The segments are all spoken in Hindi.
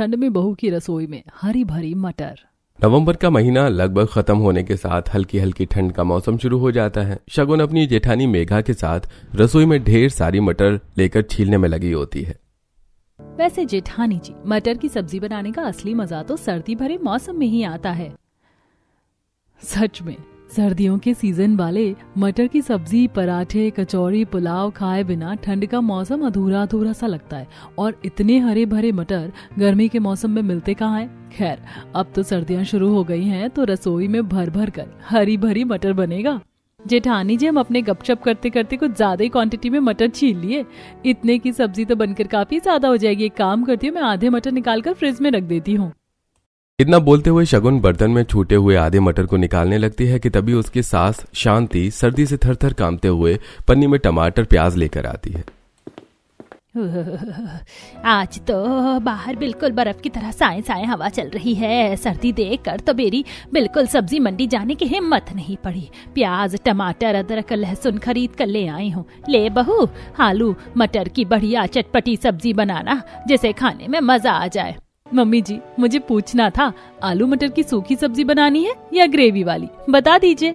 ठंड में बहू की रसोई में हरी भरी मटर। नवंबर का महीना लगभग खत्म होने के साथ हल्की हल्की ठंड का मौसम शुरू हो जाता है। शगुन अपनी जेठानी मेघा के साथ रसोई में ढेर सारी मटर लेकर छीलने में लगी होती है। वैसे जेठानी जी, मटर की सब्जी बनाने का असली मजा तो सर्दी भरे मौसम में ही आता है। सच में सर्दियों के सीजन वाले मटर की सब्जी, पराठे, कचौरी, पुलाव खाए बिना ठंड का मौसम अधूरा अधूरा सा लगता है। और इतने हरे भरे मटर गर्मी के मौसम में मिलते कहाँ हैं? खैर, अब तो सर्दियां शुरू हो गई हैं तो रसोई में भर भर कर हरी भरी मटर बनेगा। जेठानी जी, हम अपने गपशप करते करते कुछ ज्यादा ही क्वांटिटी में मटर छील लिए। इतने की सब्जी तो बनकर काफी ज्यादा हो जाएगी। एक काम करती हूँ, मैं आधे मटर निकाल कर फ्रिज में रख देती हूँ। इतना बोलते हुए शगुन बर्तन में छूटे हुए आधे मटर को निकालने लगती है कि तभी उसकी सास शांति सर्दी से थर थर कांपते हुए पन्नी में टमाटर प्याज लेकर आती है। आज तो बाहर बिल्कुल बर्फ की तरह साए साए हवा चल रही है। सर्दी देखकर तो मेरी बिल्कुल सब्जी मंडी जाने की हिम्मत नहीं पड़ी। प्याज, टमाटर, अदरक, लहसुन खरीद कर ले आई हूँ। ले बहू, आलू मटर की बढ़िया चटपटी सब्जी बनाना जिसे खाने में मजा आ जाए। मम्मी जी, मुझे पूछना था, आलू मटर की सूखी सब्जी बनानी है या ग्रेवी वाली, बता दीजिए।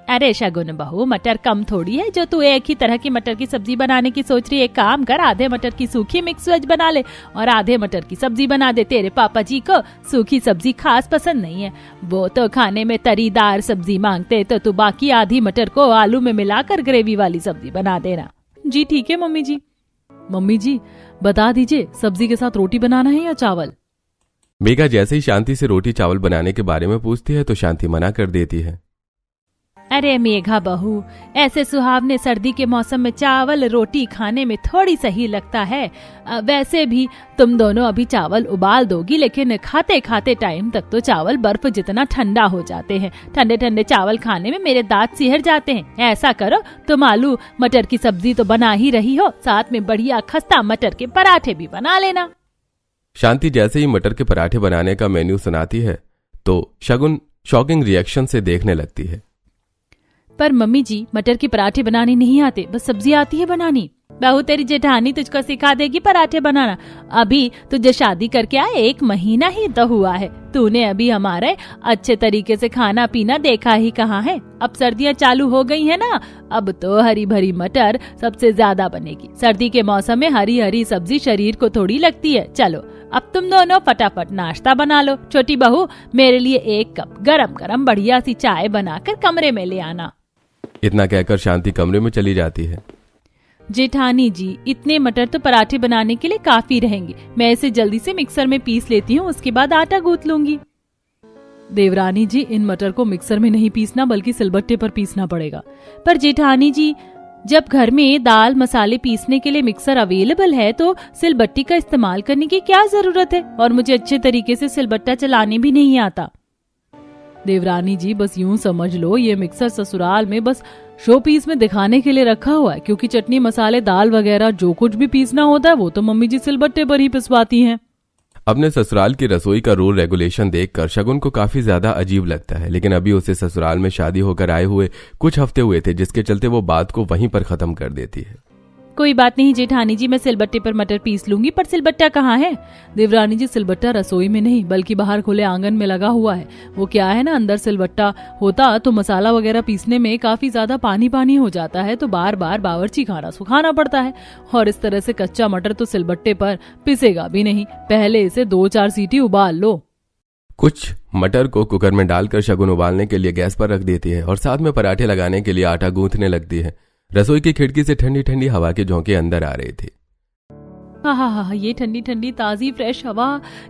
अरे शगुन बहू, मटर कम थोड़ी है जो तू एक ही तरह की मटर की सब्जी बनाने की सोच रही है। काम कर, आधे मटर की सूखी मिक्स वेज बना ले और आधे मटर की सब्जी बना दे। तेरे पापा जी को सूखी सब्जी खास पसंद नहीं है, वो तो खाने में तरीदार सब्जी मांगते। तो तू बाकी आधी मटर को आलू में मिलाकर ग्रेवी वाली सब्जी बना देना। जी ठीक है मम्मी जी। मम्मी जी, बता दीजिए, सब्जी के साथ रोटी बनाना है या चावल? मेघा जैसे ही शांति से रोटी चावल बनाने के बारे में पूछती है तो शांति मना कर देती है। अरे मेघा बहू, ऐसे सुहावने सर्दी के मौसम में चावल रोटी खाने में थोड़ी सही लगता है। वैसे भी तुम दोनों अभी चावल उबाल दोगी, लेकिन खाते खाते टाइम तक तो चावल बर्फ जितना ठंडा हो जाते हैं। ठंडे ठंडे चावल खाने में मेरे दांत सिहर जाते हैं। ऐसा करो, तुम आलू मटर की सब्जी तो बना ही रही हो, साथ में बढ़िया खस्ता मटर के पराठे भी बना लेना। शांति जैसे ही मटर के पराठे बनाने का मेन्यू सुनाती है तो शगुन शॉकिंग रिएक्शन से देखने लगती है। पर मम्मी जी, मटर के पराठे बनाने नहीं आते, बस सब्जी आती है बनानी। बहू, तेरी जेठानी तुझको सिखा देगी पराठे बनाना। अभी तुझे शादी करके आए 1 महीना ही तो हुआ है। तूने अभी हमारे अच्छे तरीके से खाना पीना देखा ही कहाँ है। अब सर्दियाँ चालू हो गई है ना, अब तो हरी भरी मटर सबसे ज्यादा बनेगी। सर्दी के मौसम में हरी हरी सब्जी शरीर को थोड़ी लगती है। चलो अब तुम दोनों फटाफट नाश्ता बना लो। छोटी बहू, मेरे लिए 1 कप गरम गरम बढ़िया सी चाय बनाकर कमरे में ले आना। इतना कहकर शांति कमरे में चली जाती है। जेठानी जी, इतने मटर तो पराठे बनाने के लिए काफी रहेंगे। मैं इसे जल्दी से मिक्सर में पीस लेती हूँ, उसके बाद आटा गूंथ लूंगी। देवरानी जी, इन मटर को मिक्सर में नहीं पीसना बल्कि सिलबट्टे पर पीसना पड़ेगा। पर जेठानी जी, जब घर में दाल मसाले पीसने के लिए मिक्सर अवेलेबल है तो सिलबट्टी का इस्तेमाल करने की क्या जरूरत है? और मुझे अच्छे तरीके से सिलबट्टा चलाने भी नहीं आता। देवरानी जी, बस यूं समझ लो, ये मिक्सर ससुराल में बस शो पीस में दिखाने के लिए रखा हुआ है, क्योंकि चटनी मसाले दाल वगैरह जो कुछ भी पीसना होता है वो तो मम्मी जी सिलबट्टे पर ही पिसवाती हैं। अपने ससुराल की रसोई का रूल रेगुलेशन देखकर शगुन को काफी ज्यादा अजीब लगता है, लेकिन अभी उसे ससुराल में शादी होकर आए हुए कुछ हफ्ते हुए थे, जिसके चलते वो बात को वहीं पर खत्म कर देती है। कोई बात नहीं जेठानी जी, मैं सिलबट्टे पर मटर पीस लूंगी। पर सिलबट्टा कहाँ है? देवरानी जी, सिलबट्टा रसोई में नहीं बल्कि बाहर खुले आंगन में लगा हुआ है। वो क्या है ना, अंदर सिलबट्टा होता तो मसाला वगैरह पीसने में काफी ज्यादा पानी पानी हो जाता है, तो बार बार बावर्ची खाना सुखाना पड़ता है। और इस तरह से कच्चा मटर तो सिलबट्टे पर पिसेगा भी नहीं। पहले इसे 2-4 सीटी उबाल लो। कुछ मटर को कुकर में डालकर शगुन उबालने के लिए गैस पर रख देती है और साथ में पराठे लगाने के लिए आटा गूंथने लगती है। रसोई की खिड़की से ठंडी ठंडी हवा के झोंके अंदर आ रहे थे। हाँ, ये ठंडी ठंडी ताजी फ्रेश हवा।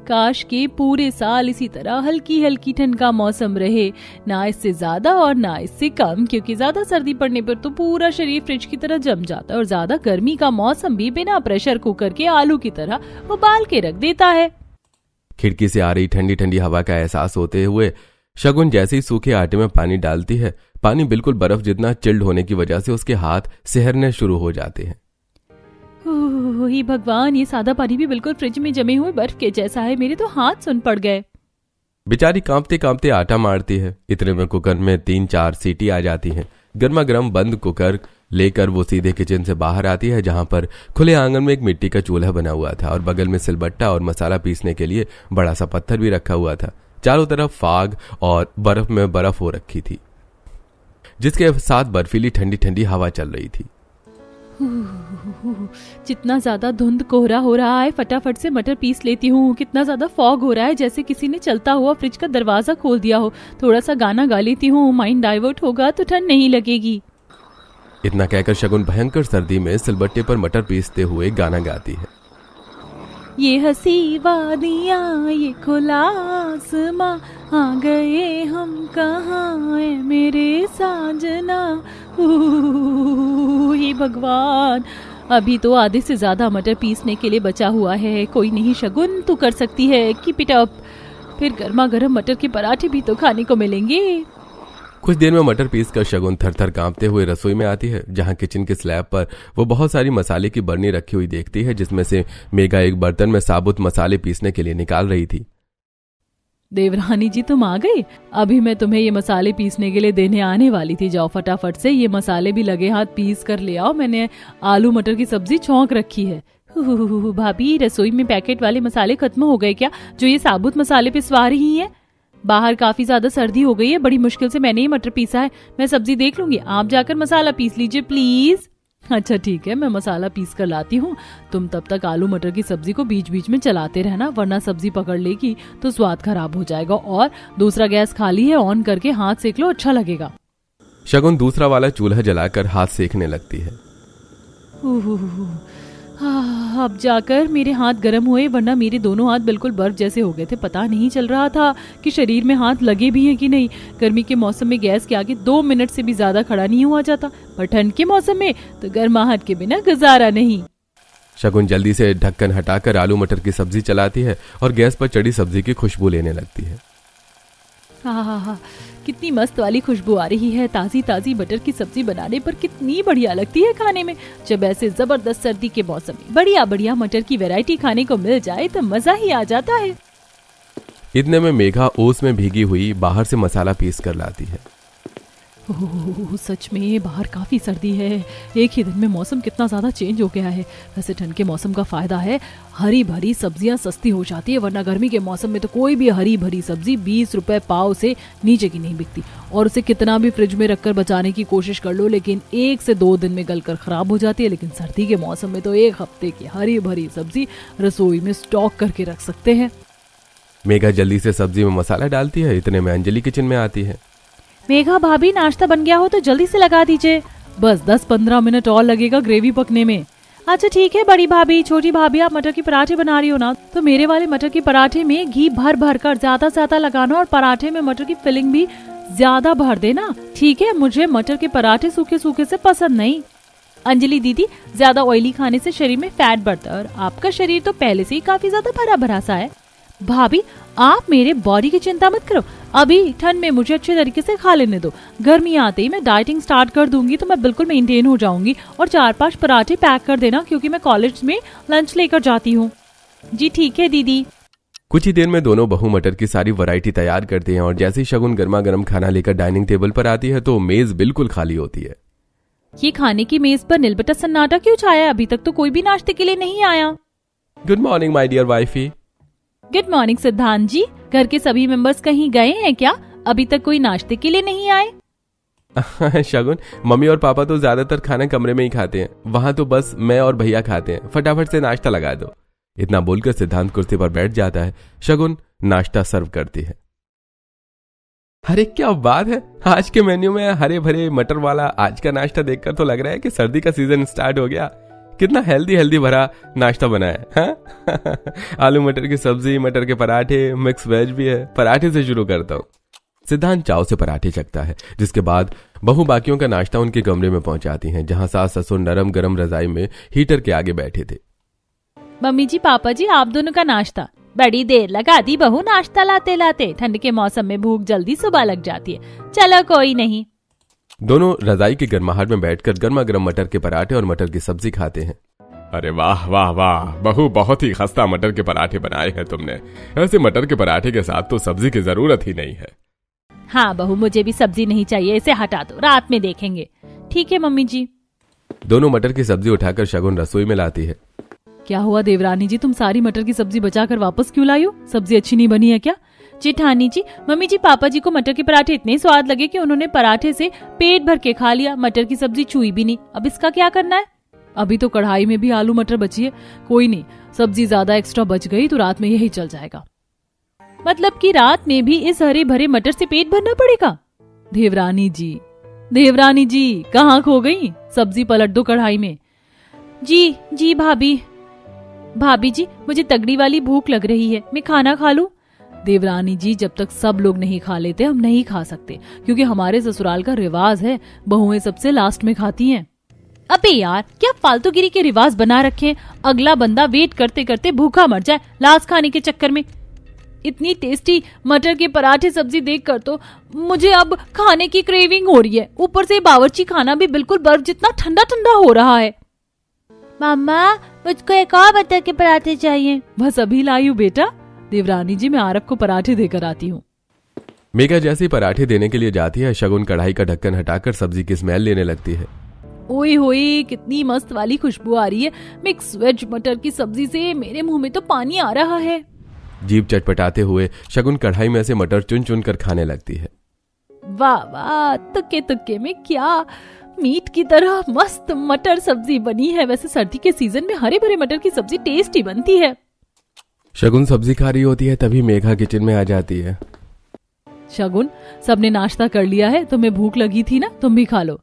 काश के पूरे साल इसी तरह हल्की हल्की ठंड का मौसम रहे, ना इससे ज्यादा और ना इससे कम, क्योंकि ज्यादा सर्दी पड़ने पर तो पूरा शरीर फ्रिज की तरह जम जाता है और ज्यादा गर्मी का मौसम भी बिना प्रेशर कुकर के आलू की तरह उबाल के रख देता है। खिड़की से आ रही ठंडी ठंडी हवा का एहसास होते हुए शगुन जैसे ही सूखे आटे में पानी डालती है, पानी बिल्कुल बर्फ जितना चिल्ड होने की वजह से उसके हाथ सिहरने शुरू हो जाते हैं। हे भगवान, ये सादा पानी भी बिल्कुल फ्रिज में जमे हुए बर्फ के जैसा है। मेरे तो हाथ सुन पड़ गए। बेचारी कांपते कांपते आटा मारती है। इतने में कुकर में 3-4 सीटी आ जाती हैं। गर्मा गर्म बंद कुकर लेकर वो सीधे किचन से बाहर आती है, जहां पर खुले आंगन में एक मिट्टी का चूल्हा बना हुआ था और बगल में सिलबट्टा और मसाला पीसने के लिए बड़ा सा पत्थर भी रखा हुआ था। चारों तरफ फाग और बर्फ में बर्फ हो रखी थी, जिसके साथ बर्फीली ठंडी ठंडी हवा चल रही थी। जितना ज्यादा धुंध कोहरा हो रहा है, फटाफट से मटर पीस लेती हूँ। कितना ज्यादा फॉग हो रहा है, जैसे किसी ने चलता हुआ फ्रिज का दरवाजा खोल दिया हो। थोड़ा सा गाना गा लेती हूँ, माइंड डाइवर्ट होगा तो ठंड नहीं लगेगी। इतना कहकर शगुन भयंकर सर्दी में सिलबट्टे पर मटर पीसते हुए गाना गाती है। ये हंसी वादियाँ, ये खुला आसमां, आ गए हम कहाँ है मेरे साजना। हे भगवान, अभी तो आधे से ज्यादा मटर पीसने के लिए बचा हुआ है। कोई नहीं शगुन, तू कर सकती है, कीप इट अप। फिर गर्मा गर्म मटर के पराठे भी तो खाने को मिलेंगे। कुछ देर में मटर पीसकर शगुन थर-थर कांपते हुए रसोई में आती है, जहां किचन के स्लैब पर वो बहुत सारी मसाले की बरनी रखी हुई देखती है, जिसमें से मेघा एक बर्तन में साबुत मसाले पीसने के लिए निकाल रही थी। देवरानी जी, तुम आ गई। अभी मैं तुम्हें ये मसाले पीसने के लिए देने आने वाली थी। जाओ फटाफट से ये मसाले भी लगे हाथ पीस कर ले आओ। मैंने आलू मटर की सब्जी छौंक रखी है। भाभी, रसोई में पैकेट वाले मसाले खत्म हो गए क्या, जो ये साबुत मसाले पिसवा रही हैं? बाहर काफी ज्यादा सर्दी हो गई है, बड़ी मुश्किल से मैंने ये मटर पीसा है। मैं सब्जी देख लूंगी, आप जाकर मसाला पीस लीजिए प्लीज। अच्छा ठीक है, मैं मसाला पीस कर लाती हूँ। तुम तब तक आलू मटर की सब्जी को बीच बीच में चलाते रहना, वरना सब्जी पकड़ लेगी तो स्वाद खराब हो जाएगा। और दूसरा गैस खाली है, ऑन करके हाथ सेक लो, अच्छा लगेगा। शगुन दूसरा वाला चूल्हा जलाकर हाथ सेकने लगती है। अब जाकर मेरे हाथ गर्म हुए, वरना मेरे दोनों हाथ बिल्कुल बर्फ जैसे हो गए थे। पता नहीं चल रहा था कि शरीर में हाथ लगे भी हैं कि नहीं। गर्मी के मौसम में गैस के आगे 2 मिनट से भी ज्यादा खड़ा नहीं हुआ जाता, पर ठंड के मौसम में तो गर्माहट के बिना गुजारा नहीं। शगुन जल्दी से ढक्कन हटाकर आलू मटर की सब्जी चलाती है और गैस पर चढ़ी सब्जी की खुशबू लेने लगती है। हाँ, कितनी मस्त वाली खुशबू आ रही है। ताजी ताजी मटर की सब्जी बनाने पर कितनी बढ़िया लगती है खाने में। जब ऐसे जबरदस्त सर्दी के मौसम में बढ़िया बढ़िया मटर की वैरायटी खाने को मिल जाए तो मजा ही आ जाता है। इतने में मेघा ओस में भीगी हुई बाहर से मसाला पीस कर लाती है। ओह, सच में बाहर काफी सर्दी है। एक ही दिन में मौसम कितना ज्यादा चेंज हो गया है। वैसे ठंड के मौसम का फायदा है, हरी भरी सब्जियां सस्ती हो जाती है, वरना गर्मी के मौसम में तो कोई भी हरी भरी सब्जी 20 रुपए पाव से नीचे की नहीं बिकती। और उसे कितना भी फ्रिज में रखकर बचाने की कोशिश कर लो, लेकिन 1 से 2 दिन में गलकर खराब हो जाती है। लेकिन सर्दी के मौसम में तो 1 हफ्ते की हरी भरी सब्जी रसोई में स्टॉक करके रख सकते हैं। मेघा जल्दी से सब्जी में मसाला डालती है। इतने में अंजलि किचन में आती है। मेघा भाभी, नाश्ता बन गया हो तो जल्दी से लगा दीजिए। बस 10-15 मिनट और लगेगा ग्रेवी पकने में। अच्छा ठीक है बड़ी भाभी। छोटी भाभी, आप मटर के पराठे बना रही हो ना, तो मेरे वाले मटर के पराठे में घी भर भर कर ज्यादा से ज्यादा लगाना और पराठे में मटर की फिलिंग भी ज्यादा भर देना, ठीक है? मुझे मटर के पराठे सूखे सूखे से पसंद नहीं। अंजलि दीदी, ज्यादा ऑयली खाने से शरीर में फैट बढ़ता है और आपका शरीर तो पहले से ही काफी ज्यादा भरा भरा सा है। भाभी, आप मेरे बॉडी की चिंता मत करो। अभी ठंड में मुझे अच्छे तरीके से खा लेने दो। गर्मी आते ही मैं डाइटिंग स्टार्ट कर दूंगी तो मैं बिल्कुल मेंटेन हो जाऊंगी। और 4-5 पराठे पैक कर देना, क्योंकि मैं कॉलेज में लंच लेकर जाती हूँ। जी ठीक है दीदी। कुछ ही देर में दोनों बहू मटर की सारी वैरायटी तैयार करती हैं और जैसे ही शगुन गर्मा गर्म खाना लेकर डाइनिंग टेबल पर आती है तो मेज बिल्कुल खाली होती है। ये खाने की मेज पर नीलबटा सन्नाटा क्यों छाया? अभी तक तो कोई भी नाश्ते के लिए नहीं आया। Good morning my dear wifey. Good morning Siddhant ji. घर के सभी मेंबर्स कहीं गए हैं क्या? अभी तक कोई नाश्ते के लिए नहीं आए? शगुन, मम्मी और पापा तो ज्यादातर खाना कमरे में ही खाते हैं, वहां तो बस मैं और भैया खाते हैं। फटाफट से नाश्ता लगा दो। इतना बोलकर सिद्धांत कुर्सी पर बैठ जाता है। शगुन नाश्ता सर्व करती है। अरे क्या बात है, आज के मेन्यू में हरे भरे मटर वाला आज का नाश्ता देखकर तो लग रहा है कि सर्दी का सीजन स्टार्ट हो गया। कितना हेल्दी भरा नाश्ता बना है, हाँ? आलू मटर की सब्जी, मटर के पराठे, मिक्स वेज भी है। पराठे से शुरू करता हूँ। सिद्धांत चाव से पराठे चखता है, जिसके बाद बहू बाकियों का नाश्ता उनके कमरे में पहुंचाती हैं, जहां सास ससुर नरम गरम रजाई में हीटर के आगे बैठे थे। मम्मी जी, पापा जी, आप दोनों का नाश्ता। बड़ी देर लगा दी बहू नाश्ता लाते लाते। ठंड के मौसम में भूख जल्दी सुबह लग जाती है। चलो कोई नहीं। दोनों रजाई की गर्माहट में बैठकर गर्मा गर्म मटर के पराठे और मटर की सब्जी खाते हैं। अरे वाह वाह वाह बहू, बहुत ही खस्ता मटर के पराठे बनाए हैं तुमने। ऐसे मटर के पराठे के साथ तो सब्जी की जरूरत ही नहीं है। हाँ बहू, मुझे भी सब्जी नहीं चाहिए, इसे हटा दो, रात में देखेंगे। ठीक है मम्मी जी। दोनों मटर की सब्जी उठाकर शगुन रसोई में लाती है। क्या हुआ देवरानी जी, तुम सारी मटर की सब्जी बचाकर वापस क्यों लाई हो? सब्जी अच्छी नहीं बनी है क्या? जेठानी जी, मम्मी जी, पापा जी को मटर के पराठे इतने स्वाद लगे कि उन्होंने पराठे से पेट भर के खा लिया, मटर की सब्जी छुई भी नहीं। अब इसका क्या करना है? अभी तो कढ़ाई में भी आलू मटर बची है, कोई नहीं, सब्जी ज्यादा एक्स्ट्रा बच गई तो रात में यही चल जाएगा। मतलब कि रात में भी इस हरे भरे मटर से पेट भरना पड़ेगा? देवरानी जी कहाँ खो गई? सब्जी पलट दो कढ़ाई में। जी भाभी जी, मुझे तगड़ी वाली भूख लग रही है, मैं खाना खा लूं? देवरानी जी, जब तक सब लोग नहीं खा लेते हम नहीं खा सकते, क्योंकि हमारे ससुराल का रिवाज है, बहुएं सबसे लास्ट में खाती हैं। अबे यार, क्या फालतूगिरी के रिवाज बना रखे हैं? अगला बंदा वेट करते करते भूखा मर जाए लास्ट खाने के चक्कर में। इतनी टेस्टी मटर के पराठे सब्जी देखकर तो मुझे अब खाने की क्रेविंग हो रही है। ऊपर से बावर्ची खाना भी बिल्कुल बर्फ जितना ठंडा ठंडा हो रहा है। मामा, मुझको एक और मटर के पराठे चाहिए। बस अभी लाई हूँ बेटा। देवरानी जी, मैं आरव को पराठे देकर आती हूँ। मेघा जैसी पराठे देने के लिए जाती है, शगुन कढ़ाई का ढक्कन हटाकर सब्जी की स्मेल लेने लगती है। ओए होए, कितनी मस्त वाली खुशबू आ रही है। मिक्स वेज मटर की सब्जी से मेरे मुंह में तो पानी आ रहा है। जीभ चटपटाते हुए शगुन कढ़ाई में से मटर चुन चुन कर खाने लगती है। वाह वाह, तुक्के तुक्के में क्या मीट की तरह मस्त मटर सब्जी बनी है। वैसे सर्दी के सीजन में हरे भरे मटर की सब्जी टेस्टी बनती है। शगुन सब्जी खा रही होती है, तभी मेघा किचन में आ जाती है। शगुन, सबने नाश्ता कर लिया है, तुम्हें भूख लगी थी ना, तुम भी खा लो।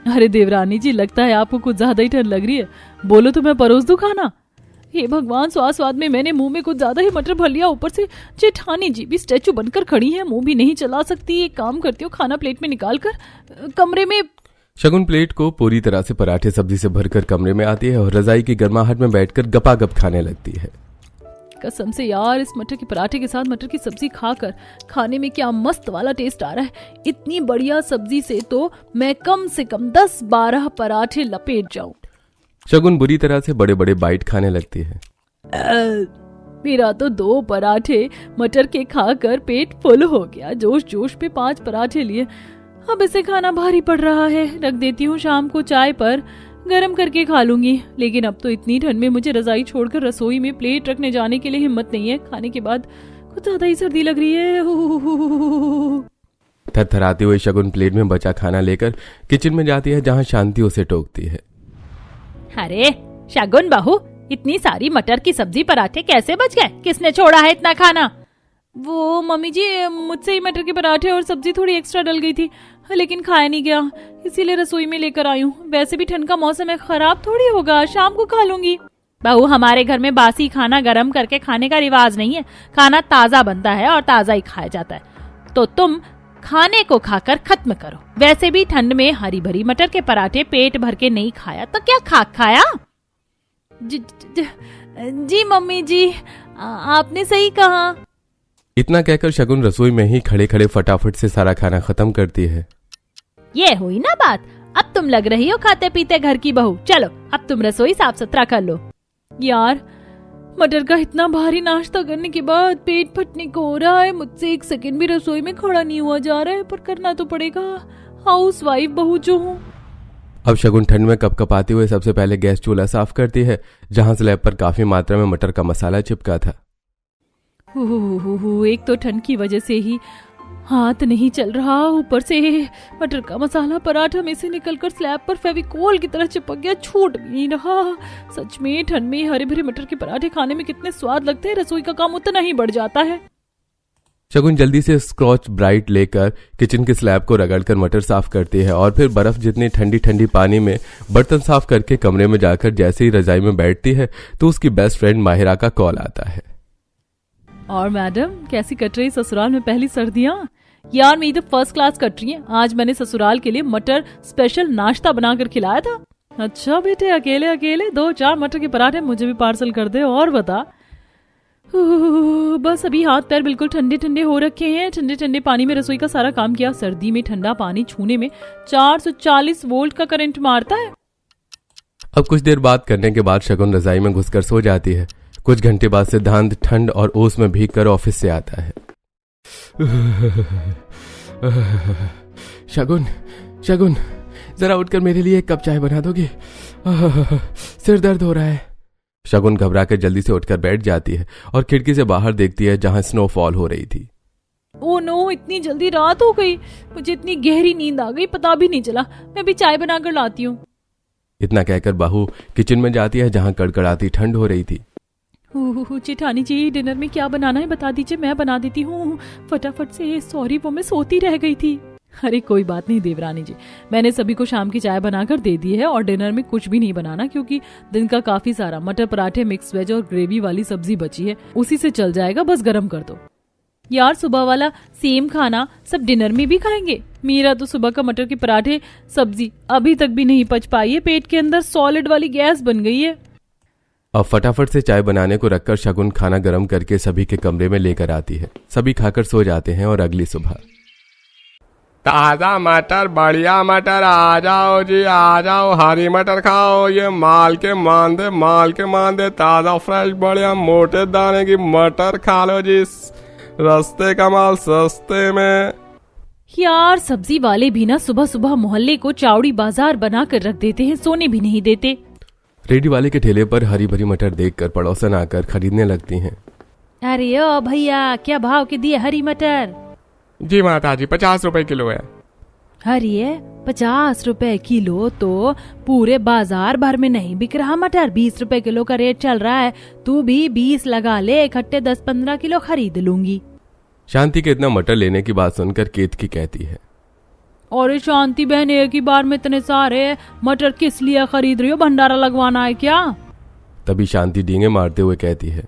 अरे देवरानी जी, लगता है आपको कुछ ज्यादा ही ठंड लग रही है। बोलो तो मैं परोस दूं खाना। हे भगवान, स्वाद में मैंने मुंह में कुछ ज्यादा ही मटर भर लिया। ऊपर से जेठानी जी भी स्टैचू बनकर खड़ी है, मुंह भी नहीं चला सकती। एक काम करती हूँ, खाना प्लेट में निकाल कर कमरे में। शगुन प्लेट को पूरी तरह से पराठे सब्जी से भरकर कमरे में आती है और रजाई की गर्माहट में बैठकर गपागप खाने लगती है। कसम से यार, इस मटर के पराठे के साथ मटर की सब्जी खाकर खाने में क्या मस्त वाला टेस्ट आ रहा है। इतनी बढ़िया सब्जी से तो मैं कम से कम 10-12 पराठे लपेट जाऊं। शगुन बुरी तरह से बड़े बड़े बाइट खाने लगती है। मेरा तो 2 पराठे मटर के खाकर पेट फुल हो गया। जोश जोश पे 5 पराठे लिए। अब इसे खाना भारी पड़ रहा है। रख देती हूँ, शाम को चाय पर गरम करके खा लूंगी। लेकिन अब तो इतनी ठंड में मुझे रजाई छोड़कर रसोई में प्लेट रखने जाने के लिए हिम्मत नहीं है। खाने के बाद कुछ ज्यादा ही सर्दी लग रही है। थरथराते हुए शगुन प्लेट में बचा खाना लेकर किचन में जाती है, जहाँ शांति उसे टोकती है। अरे शगुन बहू, इतनी सारी मटर की सब्जी पराठे कैसे बच गए? किसने छोड़ा है इतना खाना? वो मम्मी जी, मुझसे ही मटर के पराठे और सब्जी थोड़ी एक्स्ट्रा डल गई थी, लेकिन खाया नहीं गया, इसीलिए रसोई में लेकर आई हूँ। वैसे भी ठंड का मौसम है, खराब थोड़ी होगा, शाम को खा लूंगी। बहू, हमारे घर में बासी खाना गरम करके खाने का रिवाज नहीं है। खाना ताजा बनता है और ताजा ही खाया जाता है। तो तुम खाने को खाकर खत्म करो। वैसे भी ठंड में हरी भरी मटर के पराठे पेट भर के नहीं खाया तो क्या खाया? जी मम्मी जी, आपने सही कहा। इतना कहकर शगुन रसोई में ही खड़े खड़े फटाफट से सारा खाना खत्म करती है। ये हुई ना बात। अब तुम लग रही हो खाते पीते घर की बहू। चलो, अब तुम रसोई साफ सुथरा कर लो। यार, मटर का इतना भारी नाश्ता करने के बाद पेट फटने को हो रहा है। मुझसे 1 सेकंड भी रसोई में खड़ा नहीं हुआ जा रहा है, पर करना तो पड़ेगा, हाउस वाइफ बहू जो हूँ। अब शगुन ठंड में कपकपाते हुए सबसे पहले गैस चूल्हा साफ करती है, जहां स्लैब पर काफी मात्रा में मटर का मसाला चिपका था। एक तो ठंड की वजह से ही हाथ नहीं चल रहा, ऊपर से मटर का मसाला पराठा में से निकलकर स्लैब पर फेविकोल की तरह चिपक गया, छूट भी नहीं रहा। सच में ठंड में हरे भरे मटर के पराठे खाने में कितने स्वाद लगते हैं, रसोई का काम उतना ही बढ़ जाता है। शगुन जल्दी से स्क्रॉच ब्राइट लेकर किचन के स्लैब को रगड़कर मटर साफ करती है और फिर बर्फ जितनी ठंडी ठंडी पानी में बर्तन साफ करके कमरे में जाकर जैसे ही रजाई में बैठती है तो उसकी बेस्ट फ्रेंड माहिरा का कॉल आता है। और मैडम, कैसी कट रही ससुराल में पहली सर्दियाँ? यार, मेरी तो फर्स्ट क्लास कट रही है। आज मैंने ससुराल के लिए मटर स्पेशल नाश्ता बनाकर खिलाया था। अच्छा बेटे, अकेले अकेले 2-4 मटर के पराठे मुझे भी पार्सल कर दे। और बता। बस अभी हाथ पैर बिल्कुल ठंडे ठंडे हो रखे हैं। ठंडे ठंडे पानी में रसोई का सारा काम किया। सर्दी में ठंडा पानी छूने में 440 वोल्ट का करंट मारता है। अब कुछ देर बात करने के बाद शगुन रजाई में घुसकर सो जाती है। कुछ घंटे बाद सिद्धांत ठंड और ओस में भीगकर ऑफिस से आता है। शगुन, जरा उठकर मेरे लिए एक कप चाय बना दोगे? सिर दर्द हो रहा है। शगुन घबराकर जल्दी से उठकर बैठ जाती है और खिड़की से बाहर देखती है जहां स्नोफॉल हो रही थी। ओ नो, इतनी जल्दी रात हो गई। मुझे इतनी गहरी नींद आ गई, पता भी नहीं चला। मैं भी चाय बनाकर लाती हूँ। इतना कहकर बहू किचन में जाती है जहां कड़कड़ाती ठंड हो रही थी। जेठानी जी, डिनर में क्या बनाना है बता दीजिए, मैं बना देती हूँ फटाफट से। सॉरी, वो मैं सोती रह गई थी। अरे कोई बात नहीं देवरानी जी, मैंने सभी को शाम की चाय बनाकर दे दी है और डिनर में कुछ भी नहीं बनाना, क्योंकि दिन का काफी सारा मटर पराठे, मिक्स वेज और ग्रेवी वाली सब्जी बची है, उसी से चल जाएगा, बस गर्म कर दो। यार, सुबह वाला सेम खाना सब डिनर में भी खाएंगे? मेरा तो सुबह का मटर के पराठे सब्जी अभी तक भी नहीं पच पाई है, पेट के अंदर सॉलिड वाली गैस बन गई है। अब फटाफट से चाय बनाने को रखकर शगुन खाना गर्म करके सभी के कमरे में लेकर आती है। सभी खाकर सो जाते हैं और अगली सुबह ताजा मटर, बढ़िया मटर, आ जाओ जी आ जाओ, हरी मटर खाओ, ये माल के मांदे ताजा फ्रेश बढ़िया मोटे दाने की मटर खा लो जी, रस्ते का माल सस्ते में। यार, सब्जी वाले भी ना सुबह सुबह मोहल्ले को चावड़ी बाजार बनाकर रख देते हैं, सोने भी नहीं देते। रेडी वाले के ठेले पर हरी भरी मटर देखकर पड़ोसन आकर खरीदने लगती हैं। अरे ओ भैया, क्या भाव के दिए हरी मटर? जी माताजी, 50 रुपए किलो है। अरे 50 रुपए किलो तो पूरे बाजार भर में नहीं बिक रहा मटर। 20 रुपए किलो का रेट चल रहा है। तू भी 20 लगा ले, इकट्ठे 10-15 किलो खरीद लूंगी। शांति के इतना मटर लेने की बात सुनकर केतकी कहती है, और शांति बहन, एक ही बार में इतने सारे मटर किस लिए खरीद रही हो? भंडारा लगवाना है क्या? तभी शांति डींगे मारते हुए कहती है,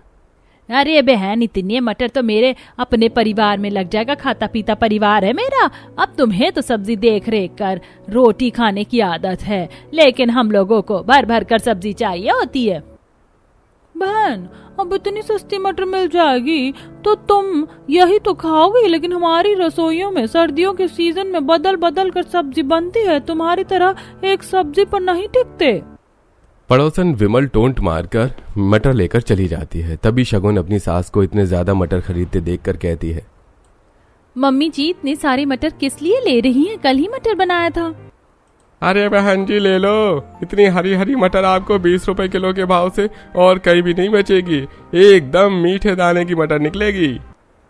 अरे बहन, इतने मटर तो मेरे अपने परिवार में लग जाएगा, खाता पीता परिवार है मेरा। अब तुम्हें तो सब्जी देख रेख कर रोटी खाने की आदत है, लेकिन हम लोगों को भर भर कर सब्जी चाहिए होती है। बहन, अब इतनी सस्ती मटर मिल जाएगी तो तुम यही तो खाओगी, लेकिन हमारी रसोइयों में सर्दियों के सीजन में बदल बदल कर सब्जी बनती है, तुम्हारी तरह एक सब्जी पर नहीं टिकते। पड़ोसन विमल टोंट मारकर मटर लेकर चली जाती है। तभी शगुन अपनी सास को इतने ज्यादा मटर खरीदते देखकर कहती है, मम्मी जी, इतने सारे मटर किस लिए ले रही हैं? कल ही मटर बनाया था। अरे बहन जी, ले लो, इतनी हरी हरी मटर आपको 20 रुपए किलो के भाव से और कहीं भी नहीं बचेगी। एकदम मीठे दाने की मटर निकलेगी।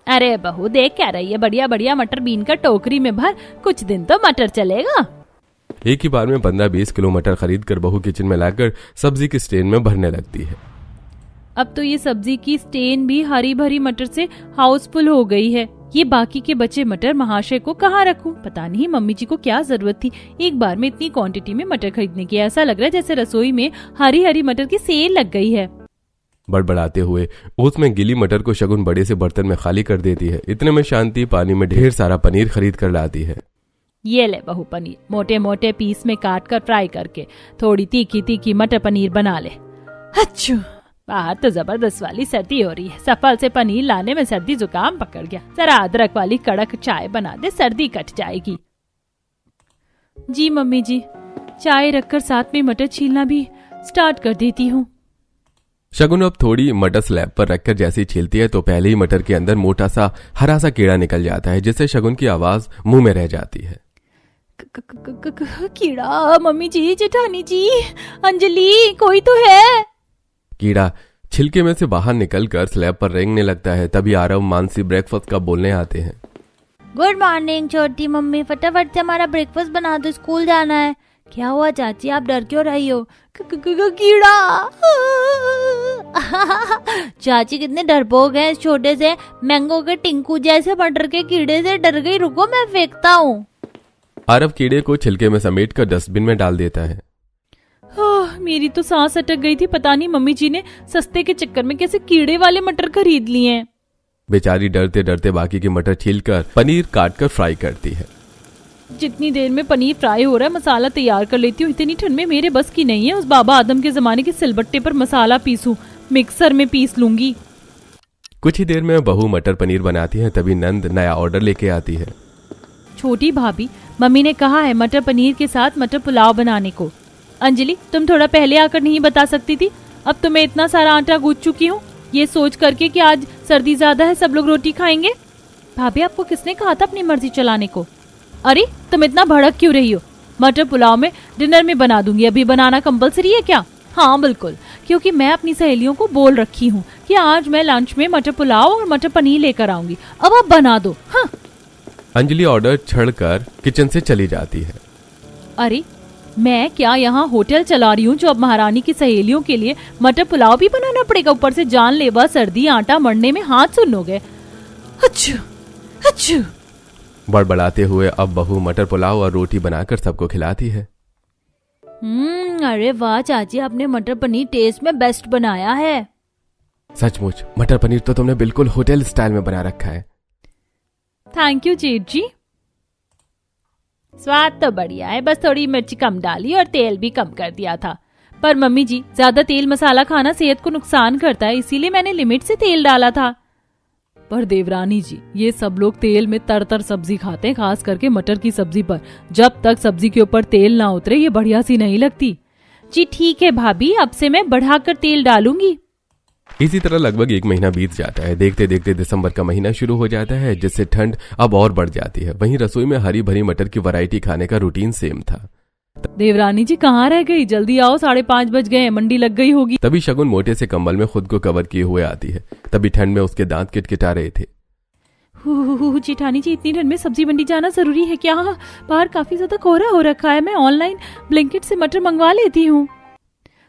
अरे बहू, देख क्या रही है, बढ़िया बढ़िया मटर बीन कर टोकरी में भर, कुछ दिन तो मटर चलेगा। एक ही बार में 15-20 किलो मटर खरीद कर बहू किचन में लाकर सब्जी की स्टेन में भरने लगती है। अब तो ये सब्जी की स्टेन भी हरी भरी मटर से हाउसफुल हो गई है। ये बाकी के बचे मटर महाशय को कहाँ रखूं? पता नहीं मम्मी जी को क्या जरूरत थी एक बार में इतनी क्वांटिटी में मटर खरीदने की। ऐसा लग रहा है जैसे रसोई में हरी हरी मटर की सेल लग गई है। बड़बड़ाते हुए उसमें गिली मटर को शगुन बड़े से बर्तन में खाली कर देती है। इतने में शांति पानी में ढेर सारा पनीर खरीद कर लाती है। ये ले बहू पनीर, मोटे मोटे पीस में काट कर फ्राई करके थोड़ी तीखी तीखी मटर पनीर बना ले। अच्छा, बाहर तो जबरदस्त वाली सर्दी हो रही है, सफल से पनीर लाने में सर्दी जुकाम पकड़ गया। जरा अदरक वाली कड़क चाय बना दे, सर्दी कट जाएगी। जी मम्मी जी, चाय रखकर साथ में मटर छीलना भी स्टार्ट कर देती हूँ। शगुन अब थोड़ी मटर स्लैब पर रखकर जैसे ही छीलती है तो पहले ही मटर के अंदर मोटा सा हरा सा कीड़ा निकल जाता है, जिससे शगुन की आवाज मुंह में रह जाती है। कीड़ा? मम्मी जी, जेठानी जी, अंजलि, कोई तो है। कीड़ा छिलके में से बाहर निकलकर स्लैब पर रेंगने लगता है। तभी आरव मानसी ब्रेकफास्ट का बोलने आते हैं। गुड मॉर्निंग छोटी मम्मी, फटाफट से हमारा ब्रेकफास्ट बना दो, स्कूल जाना है। क्या हुआ चाची, आप डर क्यों रही हो? कीड़ा। चाची कितने डरपोक हैं, इस छोटे से मैंगो के टिंकू जैसे मटर के कीड़े से डर गई। रुको मैं फेंकता हूँ। आरव कीड़े को छिलके में समेटकर डस्टबिन में डाल देता है। मेरी तो सांस अटक गई थी। पता नहीं मम्मी जी ने सस्ते के चक्कर में कैसे कीड़े वाले मटर खरीद लिए हैं। बेचारी डरते डरते बाकी के मटर छीलकर पनीर काटकर फ्राई करती है। जितनी देर में पनीर फ्राई हो रहा है मसाला तैयार कर लेती हूँ। इतनी ठंड में मेरे बस की नहीं है उस बाबा आदम के जमाने के सिलबट्टे पर मसाला पीसूं, मिक्सर में पीस लूंगी। कुछ ही देर में बहू मटर पनीर बनाती है। तभी नंद नया ऑर्डर लेके आती है। छोटी भाभी, मम्मी ने कहा है मटर पनीर के साथ मटर पुलाव बनाने को। अंजलि, तुम थोड़ा पहले आकर नहीं बता सकती थी? अब तो मैं इतना सारा आटा गूंथ चुकी हूँ, ये सोच करके कि आज सर्दी ज्यादा है, सब लोग रोटी खाएंगे। भाभी, आपको किसने कहा था अपनी मर्जी चलाने को? अरे तुम इतना भड़क क्यों रही हो? मटर पुलाव में डिनर में बना दूंगी। अभी बनाना कंपलसरी है क्या? हाँ बिल्कुल, क्योंकि मैं अपनी सहेलियों को बोल रखी हूँ कि आज मैं लंच में मटर पुलाव और मटर पनीर लेकर आऊंगी। अब आप बना दो। हाँ। अंजलि ऑर्डर छड़कर किचन से चली जाती है। अरे मैं क्या यहाँ होटल चला रही हूँ जो अब महारानी की सहेलियों के लिए मटर पुलाव भी बनाना पड़ेगा? ऊपर से जानलेवा सर्दी, आटा मरने में हाथ सुन हो गए। अच्छू अच्छू। बड़बड़ाते हुए अब बहू मटर पुलाव और रोटी बनाकर सबको खिलाती है। अरे वाह चाची, आपने मटर पनीर टेस्ट में बेस्ट बनाया है। सचमुच मटर पनीर तो तुमने बिल्कुल होटल स्टाइल में बना रखा है। थैंक यू जेठ जी। स्वाद तो बढ़िया है, बस थोड़ी मिर्ची कम डाली और तेल भी कम कर दिया था। पर मम्मी जी, ज्यादा तेल मसाला खाना सेहत को नुकसान करता है, इसीलिए मैंने लिमिट से तेल डाला था। पर देवरानी जी, ये सब लोग तेल में तर सब्जी खाते हैं, खास करके मटर की सब्जी पर। जब तक सब्जी के ऊपर तेल ना उतरे ये बढ़िया सी नहीं लगती। जी ठीक है भाभी, अब से मैं बढ़ाकर तेल डालूंगी। इसी तरह लगभग 1 महीना बीत जाता है। देखते देखते दिसंबर का महीना शुरू हो जाता है, जिससे ठंड अब और बढ़ जाती है। वहीं रसोई में हरी भरी मटर की वैरायटी खाने का रूटीन सेम था। देवरानी जी कहाँ रह गई? जल्दी आओ, 5:30 बज गए, मंडी लग गई होगी। तभी शगुन मोटे से कंबल में खुद को कवर किए हुए आती है। तभी ठंड में उसके दांत किटकिटा रहे थे। जेठानी जी, इतनी ठंड में सब्जी मंडी जाना जरूरी है क्या? बाहर काफी ज्यादा कोहरा हो रखा है, मैं ऑनलाइन ब्लिंकिट से मटर मंगवा लेती हूँ।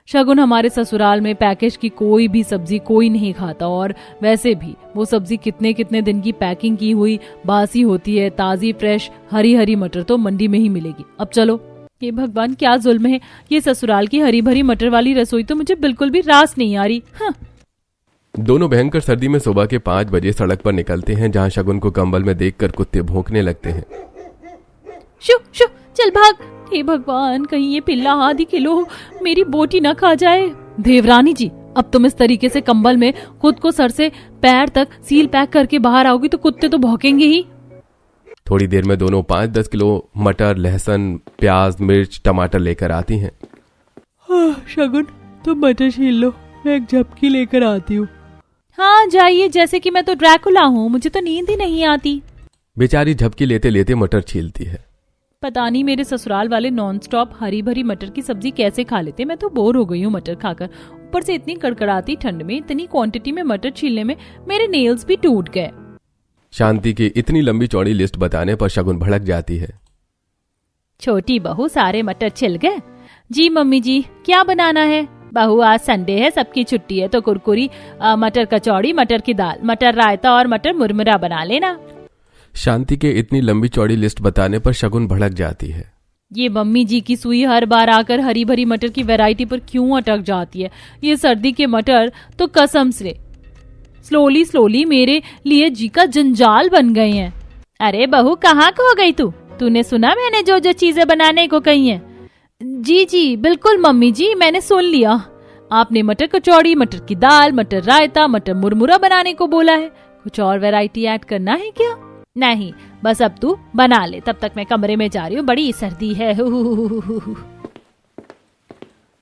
शगुन, हमारे ससुराल में पैकेज की कोई भी सब्जी कोई नहीं खाता, और वैसे भी वो सब्जी कितने कितने दिन की पैकिंग की हुई बासी होती है। ताजी फ्रेश हरी हरी मटर तो मंडी में ही मिलेगी। अब चलो। ये भगवान क्या जुल्म है, ये ससुराल की हरी भरी मटर वाली रसोई तो मुझे बिल्कुल भी रास नहीं आ रही। हाँ। दोनों भयंकर सर्दी में सुबह के 5 बजे सड़क पर निकलते हैं, जहां शगुन को कंबल में देखकर कुत्ते भौंकने लगते हैं। शु शु, चल भाग। हे भगवान, कहीं ये पिल्ला आधी किलो मेरी बोटी ना खा जाए। देवरानी जी, अब तुम इस तरीके से कंबल में खुद को सर से पैर तक सील पैक करके बाहर आओगी तो कुत्ते तो भौंकेंगे ही। थोड़ी देर में दोनों 5-10 किलो मटर, लहसुन, प्याज, मिर्च, टमाटर लेकर आती हैं। शगुन, तुम मटर छील लो, मैं एक झपकी लेकर आती हूँ। हाँ जाइए, जैसे कि मैं तो ड्रैकुला हूँ, मुझे तो नींद ही नहीं आती। बेचारी झपकी लेते लेते मटर छीलती है। पता नहीं मेरे ससुराल वाले नॉन स्टॉप हरी भरी मटर की सब्जी कैसे खा लेते। मैं तो बोर हो गई हूँ मटर खाकर। ऊपर से इतनी कड़कड़ाती ठंड में इतनी क्वांटिटी में मटर छीलने में मेरे नेल्स भी टूट गए। शांति की इतनी लंबी चौड़ी लिस्ट बताने पर शगुन भड़क जाती है। छोटी बहू, सारे मटर छिल गए? जी मम्मी जी, क्या बनाना है? बहू, आज संडे है, सबकी छुट्टी है, तो कुरकुरी, मटर कचौड़ी, मटर की दाल, मटर रायता और मटर मुरमुरा बना लेना। शांति के इतनी लंबी चौड़ी लिस्ट बताने पर शगुन भड़क जाती है। ये मम्मी जी की सुई हर बार आकर हरी भरी मटर की वैरायटी पर क्यों अटक जाती है? ये सर्दी के मटर तो कसम से स्लोली स्लोली मेरे लिए जी का जंजाल बन गए हैं। अरे बहू, कहाँ खो गई तू? तूने सुना मैंने जो जो चीजें बनाने को कही हैं? जी जी बिल्कुल मम्मी जी, मैंने सुन लिया। आपने मटर कचौड़ी, मटर की दाल, मटर रायता, मटर मुरमुरा बनाने को बोला है। कुछ और वैरायटी ऐड करना है क्या? नहीं, बस अब तू बना ले, तब तक मैं कमरे में जा रही हूँ, बड़ी सर्दी है।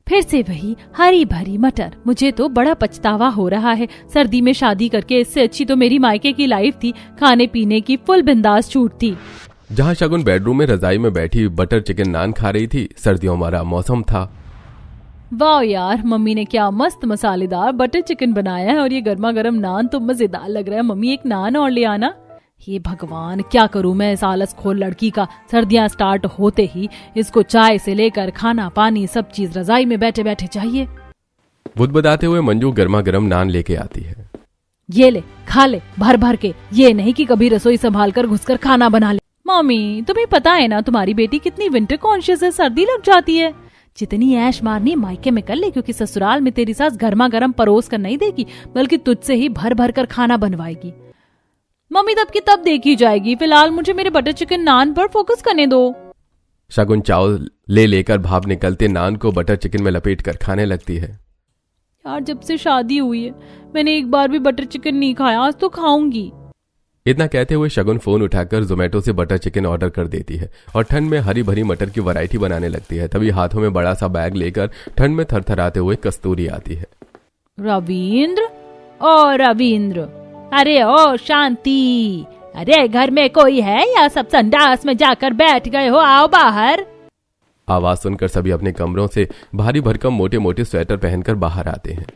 फिर से वही हरी भरी मटर। मुझे तो बड़ा पछतावा हो रहा है। सर्दी में शादी करके इससे अच्छी तो मेरी मायके की लाइफ थी, खाने पीने की फुल बिंदास छूट थी। जहाँ शगुन बेडरूम में रजाई में बैठी बटर चिकन नान खा रही थी। सर्दियों वाला मौसम था। वाह यार, मम्मी ने क्या मस्त मसालेदार बटर चिकन बनाया है, और ये गर्मा गर्म नान तो मजेदार लग रहा है। मम्मी, एक नान और ले आना। ये भगवान, क्या करूं मैं इस आलस खोल लड़की का। सर्दियां स्टार्ट होते ही इसको चाय से लेकर खाना पानी सब चीज रजाई में बैठे बैठे चाहिए। बुदबुदाते हुए मंजू गर्मा गर्म नान लेके आती है। ये ले, खा ले भर भर के, ये नहीं कि कभी रसोई संभाल कर घुसकर खाना बना ले। मम्मी, तुम्हें पता है ना तुम्हारी बेटी कितनी विंटर कॉन्शियस है, सर्दी लग जाती है। जितनी ऐश मारनी मायके में कर ले, क्योंकि ससुराल में तेरी सास गर्मा गर्म परोस कर नहीं देगी, बल्कि तुझसे ही भर भर कर खाना बनवाएगी। मम्मी, तब की तब देखी जाएगी, फिलहाल मुझे मेरे बटर चिकन नान पर फोकस करने दो। शगुन चावल ले लेकर भाप निकलते नान को बटर चिकन में लपेट कर खाने लगती है। यार, जब से शादी हुई है मैंने एक बार भी बटर चिकन नहीं खाया, आज तो खाऊंगी। इतना कहते हुए शगुन फोन उठाकर जोमेटो से बटर चिकन ऑर्डर कर देती है और ठंड में हरी भरी मटर की वैरायटी बनाने लगती है। तभी हाथों में बड़ा सा बैग लेकर ठंड में थरथराते हुए कस्तूरी आती है। रविंद्र, ओ रविंद्र, अरे ओ शांति, अरे घर में कोई है या सब संडास में जाकर बैठ गए हो? आओ बाहर। आवाज सुनकर सभी अपने कमरों से भारी भरकम मोटे मोटे स्वेटर पहनकर बाहर आते हैं।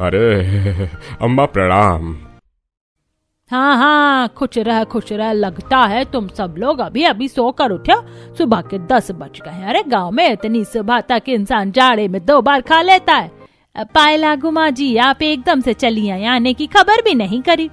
अरे अम्मा प्रणाम। हाँ हाँ, खुश रह। लगता है तुम सब लोग अभी अभी सोकर उठे। सुबह के 10 बज गए। अरे गांव में इतनी सुबह तक इंसान जाड़े में 2 बार खा लेता है। पायला गुमा जी, आप एकदम से चली आई, आने की खबर भी नहीं करी।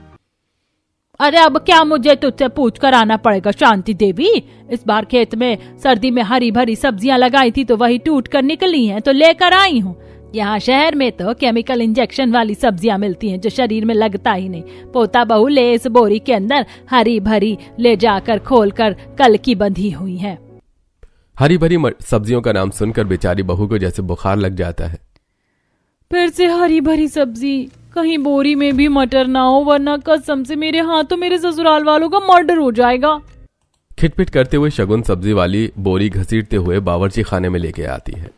अरे अब क्या मुझे तुझसे पूछ कर आना पड़ेगा शांति देवी? इस बार खेत में सर्दी में हरी भरी सब्जियां लगाई थी तो वही टूट कर निकली हैं, तो लेकर आई हूँ। यहाँ शहर में तो केमिकल इंजेक्शन वाली सब्जियां मिलती हैं जो शरीर में लगता ही नहीं। पोता बहू ले इस बोरी के अंदर हरी भरी ले जाकर खोलकर कल की बंधी हुई है। हरी भरी सब्जियों का नाम सुनकर बेचारी बहू को जैसे बुखार लग जाता है। फिर से हरी भरी सब्जी, कहीं बोरी में भी मटर ना हो, वरना कसम से मेरे हाथों मेरे ससुराल वालों का मर्डर हो जाएगा। खिटपिट करते हुए शगुन सब्जी वाली बोरी घसीटते हुए बावर्ची खाने में लेके आती है।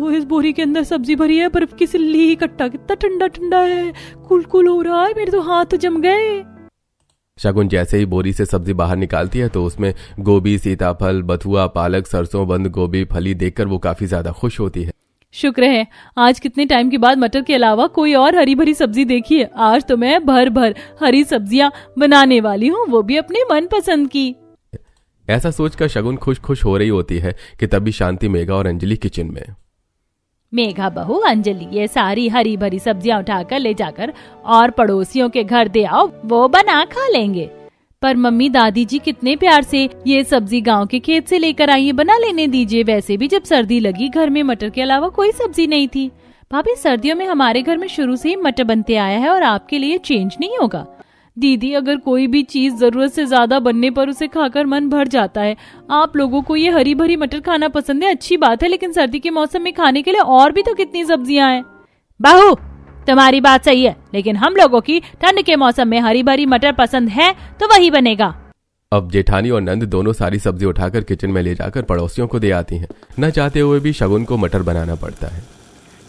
इस बोरी के अंदर सब्जी भरी है, बर्फ की सिल्ली, कट्टा कितना ठंडा ठंडा है, कुल हो रहा है, मेरे तो हाथ जम गए। शगुन जैसे ही बोरी से सब्जी बाहर निकालती है तो उसमें गोभी, सीताफल, बथुआ, पालक, सरसों, बंद गोभी, फली देखकर वो काफी ज्यादा खुश होती है। शुक्र है आज कितने टाइम के बाद मटर के अलावा कोई और हरी भरी सब्जी देखी है। आज तो मैं भर भर हरी सब्जियां बनाने वाली हूँ, वो भी अपने मनपसंद की। ऐसा सोचकर शगुन खुश हो रही होती है कि तभी शांति, मेघा और अंजलि किचन में। मेघा बहू, अंजलि, ये सारी हरी भरी सब्जियां उठाकर ले जाकर और पड़ोसियों के घर दे आओ, वो बना खा लेंगे। पर मम्मी दादी जी कितने प्यार से ये सब्जी गांव के खेत से लेकर आई है, बना लेने दीजिए। वैसे भी जब सर्दी लगी घर में मटर के अलावा कोई सब्जी नहीं थी। भाभी, सर्दियों में हमारे घर में शुरू से ही मटर बनते आया है और आपके लिए चेंज नहीं होगा। दीदी, अगर कोई भी चीज जरूरत से ज्यादा बनने पर उसे खाकर मन भर जाता है। आप लोगों को ये हरी भरी मटर खाना पसंद है, अच्छी बात है, लेकिन सर्दी के मौसम में खाने के लिए और भी तो कितनी सब्जियां हैं। बहू, तुम्हारी बात सही है, लेकिन हम लोगों की ठंड के मौसम में हरी भरी मटर पसंद है तो वही बनेगा। अब जेठानी और नंद दोनों सारी सब्जी उठाकर किचन में ले जाकर पड़ोसियों को दे आती हैं। न चाहते हुए भी शगुन को मटर बनाना पड़ता है।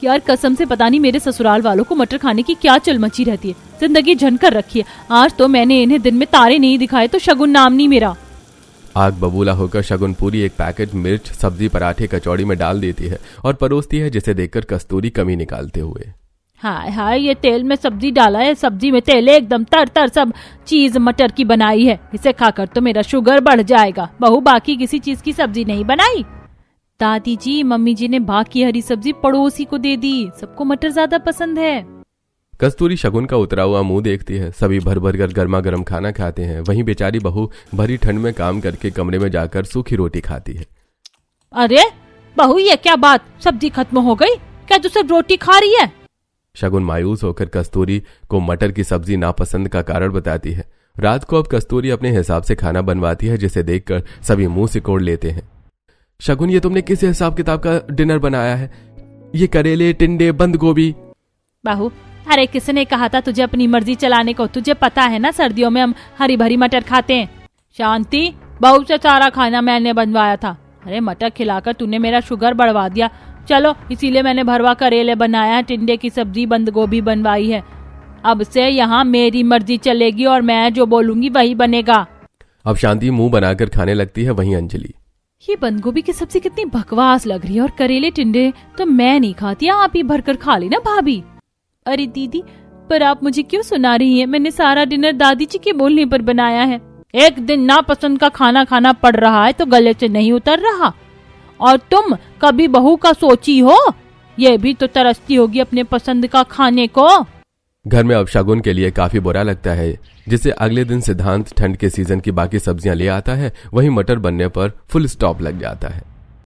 यार कसम से पता नहीं मेरे ससुराल वालों को मटर खाने की क्या चल मची रहती है। जिंदगी झनकर रखी है। आज तो मैंने इन्हें दिन में तारे नहीं दिखाए तो शगुन नाम नहीं मेरा। आग बबूला होकर शगुन पूरी एक पैकेट मिर्च, सब्जी, पराठे, कचौड़ी में डाल देती है और परोसती है, जिसे देखकर कस्तूरी कमी निकालते हुए। हाय हाय, ये तेल में सब्जी डाला है, सब्जी में तेल एकदम तर सब चीज मटर की बनाई है। इसे खाकर तो मेरा शुगर बढ़ जाएगा। बहू, बाकी किसी चीज की सब्जी नहीं बनाई? दादी जी, मम्मी जी ने बाकी हरी सब्जी पड़ोसी को दे दी, सबको मटर ज्यादा पसंद है। कस्तूरी शगुन का उतरा हुआ मुंह देखती है। सभी भर भर कर गर्मा गर्म खाना खाते हैं। वहीं बेचारी बहू भरी ठंड में काम करके कमरे में जाकर सूखी रोटी खाती है। अरे बहू, ये क्या बात, सब्जी खत्म हो गई क्या? तू सिर्फ रोटी खा रही है? शगुन मायूस होकर कस्तूरी को मटर की सब्जी नापसंद का कारण बताती है। रात को अब कस्तूरी अपने हिसाब से खाना बनवाती है, जिसे देखकर सभी मुंह सिकोड़ लेते हैं। शगुन, ये तुमने किस हिसाब किताब का डिनर बनाया है? ये करेले, टिंडे, बंद गोभी। बहू, अरे किसने कहा था तुझे अपनी मर्जी चलाने को? तुझे पता है ना सर्दियों में हम हरी भरी मटर खाते हैं। शांति, बहू से सारा खाना मैंने बनवाया था। अरे मटर खिलाकर तूने मेरा शुगर बढ़वा दिया। चलो, इसीलिए मैंने भरवा करेले बनाया, टिंडे की सब्जी, बंद गोभी बनवाई है। अब से यहाँ मेरी मर्जी चलेगी और मैं जो बोलूंगी वही बनेगा। अब शांति मुंह बनाकर खाने लगती है। वहीं अंजलि, ये बंद गोभी की सब्जी कितनी बकवास लग रही है और करेले टिंडे तो मैं नहीं खाती, आप ही भरकर खा लेना भाभी। अरे दीदी, पर आप मुझे क्यों सुना रही हैं? मैंने सारा डिनर दादी जी के बोलने पर बनाया है। एक दिन नापसंद का खाना खाना पड़ रहा है तो गले से नहीं उतर रहा। और तुम कभी बहू का सोची हो? ये भी तो तरसती होगी अपने पसंद का खाने को। घर में अब शगुन के लिए काफी बुरा लगता है, जिसे अगले दिन सिद्धांत ठंड के सीजन की बाकी सब्जियां ले आता है। वहीं मटर बनने पर फुल स्टॉप लग जाता है।